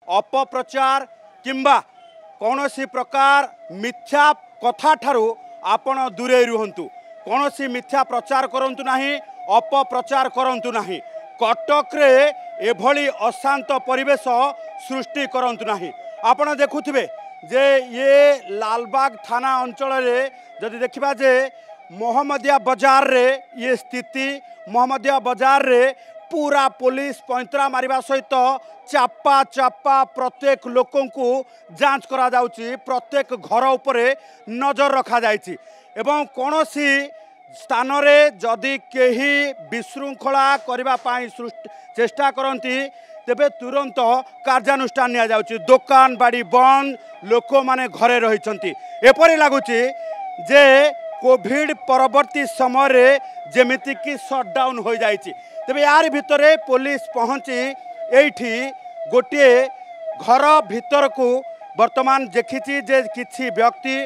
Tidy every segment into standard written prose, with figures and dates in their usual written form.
अपप्रचार किंबा कौनसी प्रकार मिथ्या कथा ठारू आपण दूरे रुहंतु कौनसी मिथ्या प्रचार करंतु नाही अपप्रचार करंतु नाही कटक रे एभली अशांत परिवेश सृष्टि करंतु नाही आपण देखुथिबे जे ये लालबाग थाना अंचल रे जदि देखिबा जे मोहम्मदिया बाजार रे ये स्थिति मोहम्मदिया बाजार रे पूरा पुलिस पैंतरा मारिबा सहित चापा चापा प्रत्येक लोकं को जांच करा जाउची प्रत्येक घर उपरे नजर रखा जाइची एवं कोनोसी स्थान रे जदि केही विशृंखला करबा पाई चेष्टा करंती तेबे तुरंत कार्यानुष्ठान निया जाउची दुकान बाड़ी बंद लोक माने घरे रहिछंती एपरि लागुची जे कोविड परवर्ती समय रे जेमिति कि शटडाउन हो जाइची तेबे यार भितरे पुलिस पहुंची एठी गोटे घर भीतर को वर्तमान देखिछि जे किछि व्यक्ति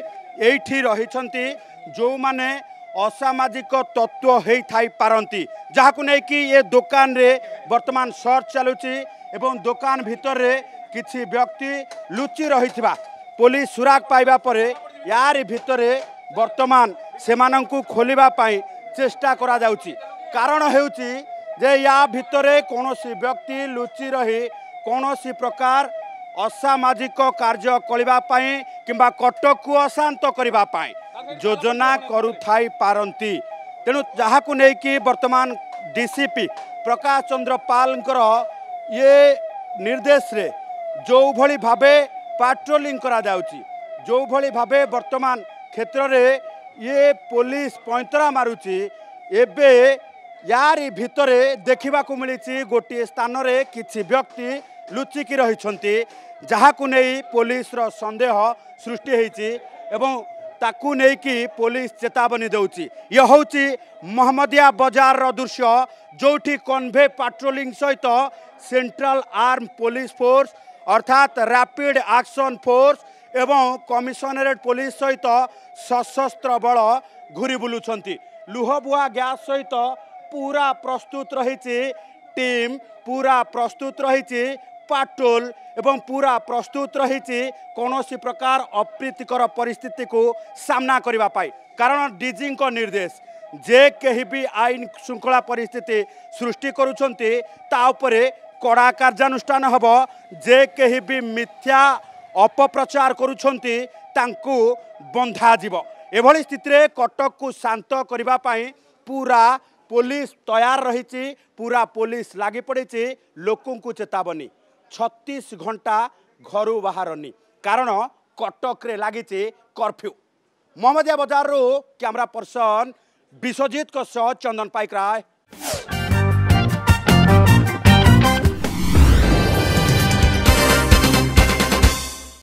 एठी रहिछंती जो माने असामाजिक तत्व हेई थाई पारंती जहाकु नै कि ये दुकान रे वर्तमान सर्च चलुची एवं दुकान भीतर रे किछि व्यक्ति लुचि रहिथिबा पुलिस सुराग पाइबा परे यार भितरे वर्तमान सेमानंकु खोलिबा पाई चेष्टा करा जाउची कारण हेउची जे या भितरे कोनोसी व्यक्ति लुचि रही कोनोसी प्रकार असामाजिक कार्य करिबा पाई किंबा कटक को अशांत करिबा पाई योजना करुथाई पारंती तेणु जहाकु नै कि वर्तमान डीसीपी प्रकाश चंद्र पालकर ये निर्देश रे जो भली भाबे पेट्रोलिंग करा जाउची जो भली भाबे वर्तमान क्षेत्र रे ये पुलिस पैंतरा मारुची एबे यारी भितरे देखा मिली गोटे स्थान रे किछि व्यक्ति लुचिकी रहिछंती जहाकु नहीं पुलिस रो संदेह सृष्टि होईची एवं ताकू नहीं कि पुलिस चेतावनी दउची यह होची मोहम्मदिया बाजार रो दृश्य जोठी कन्वे पेट्रोलिंग सहित सेंट्रल आर्म पुलिस फोर्स अर्थात रैपिड एक्शन फोर्स एवं कमिशनरेट पुलिस सहित सशस्त्र बल घूरी बुलुछंती लुहबुआ गैस सहित पूरा प्रस्तुत रही टीम पूरा प्रस्तुत रही पेट्रोल एवं पूरा प्रस्तुत रही कौनसी प्रकार अप्रीतिकर परिस्थिति को सामना करने पाई कारण डीजी को निर्देश जे कहीं भी आईन श्रृंखला परिस्थिति सृष्टि करुछंती ता उपरे कड़ा कार्यानुष्ठान हब जे कहीं भी मिथ्या अपप्रचार करुछंती तांकु बंधा जीव एभली स्थिति रे कटक को शांत करने पाई पूरा पुलिस तैयार रही पूरा पुलिस लगी पड़ी लोकों को चेतावनी 36 घंटा घर बाहरनी कारण कटक रे लगी कर्फ्यू मोहम्मदिया बाजार कैमरा पर्सन विश्वजीत चंदन पाइकराय